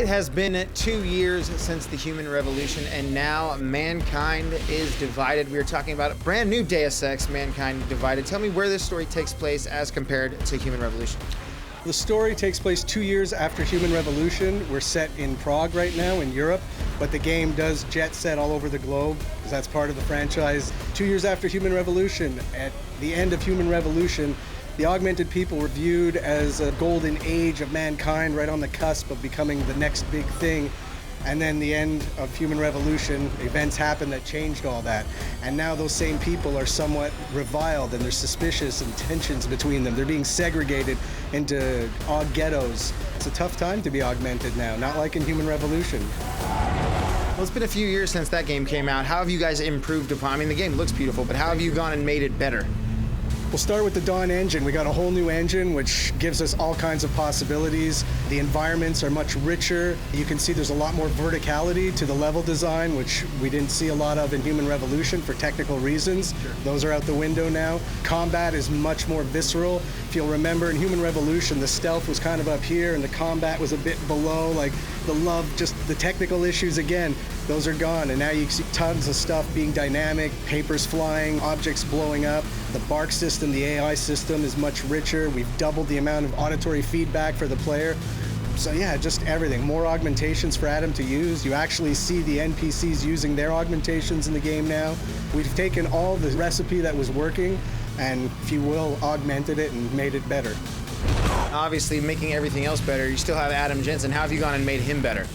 It has been 2 years since the human revolution, and now mankind is divided. We are talking about a brand new Deus Ex, Mankind Divided. Tell me where this story takes place as compared to human revolution. The story takes place 2 years after Human Revolution. We're set in Prague right now in Europe, but the game does jet set all over the globe because that's part of the franchise. 2 years after Human Revolution, at the end of Human Revolution, the augmented people were viewed as a golden age of mankind, right on the cusp of becoming the next big thing. And then the end of Human Revolution, events happened that changed all that. And now those same people are somewhat reviled and there's suspicious and tensions between them. They're being segregated into aug ghettos. It's a tough time to be augmented now, not like in Human Revolution. Well, it's been a few years since that game came out. How have you guys improved upon? I mean, the game looks beautiful, but how have you gone and made it better? We'll start with the Dawn engine. We got a whole new engine which gives us all kinds of possibilities. The environments are much richer. You can see there's a lot more verticality to the level design, which we didn't see a lot of in Human Revolution for technical reasons. Sure. Those are out the window now. Combat is much more visceral. If you'll remember in Human Revolution, the stealth was kind of up here and the combat was a bit below, like the love, just the technical issues again. Those are gone, and now you see tons of stuff being dynamic, papers flying, objects blowing up. The bark system, the AI system is much richer. We've doubled the amount of auditory feedback for the player. So yeah, just everything. More augmentations for Adam to use. You actually see the NPCs using their augmentations in the game now. We've taken all the recipe that was working and, if you will, augmented it and made it better. Obviously, making everything else better, you still have Adam Jensen. How have you gone and made him better?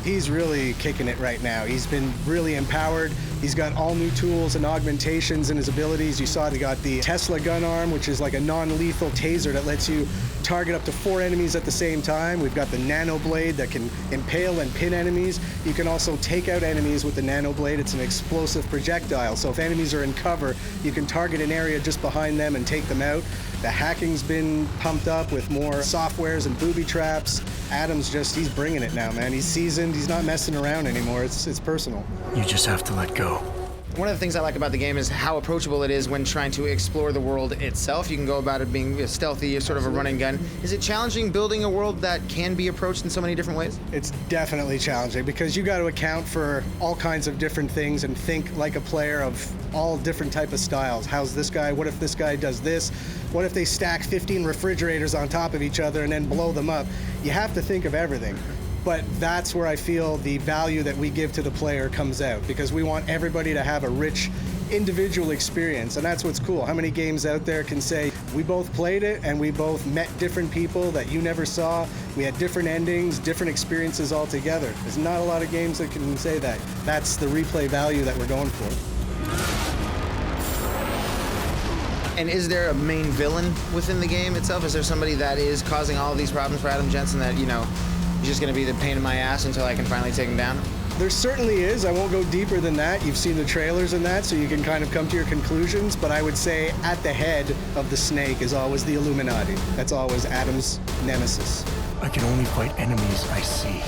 He's really kicking it right now. He's been really empowered. He's got all new tools and augmentations in his abilities. You saw he got the Tesla gun arm, which is like a non-lethal taser that lets you target up to 4 enemies at the same time. We've got the nano blade that can impale and pin enemies. You can also take out enemies with the nano blade. It's an explosive projectile, so if enemies are in cover, you can target an area just behind them and take them out. The hacking's been pumped up with more softwares and booby traps. Adam's he's bringing it now, man. He's seasoned, he's not messing around anymore. It's personal. You just have to let go. One of the things I like about the game is how approachable it is when trying to explore the world itself. You can go about it being stealthy, sort of a run and gun. Is it challenging building a world that can be approached in so many different ways? It's definitely challenging because you got to account for all kinds of different things and think like a player of all different type of styles. How's this guy? What if this guy does this? What if they stack 15 refrigerators on top of each other and then blow them up? You have to think of everything. But that's where I feel the value that we give to the player comes out, because we want everybody to have a rich individual experience, and that's what's cool. How many games out there can say, we both played it and we both met different people that you never saw, we had different endings, different experiences altogether. There's not a lot of games that can say that. That's the replay value that we're going for. And is there a main villain within the game itself? Is there somebody that is causing all of these problems for Adam Jensen that, he's just going to be the pain in my ass until I can finally take him down? There certainly is. I won't go deeper than that. You've seen the trailers and that, so you can kind of come to your conclusions. But I would say at the head of the snake is always the Illuminati. That's always Adam's nemesis. I can only fight enemies I see.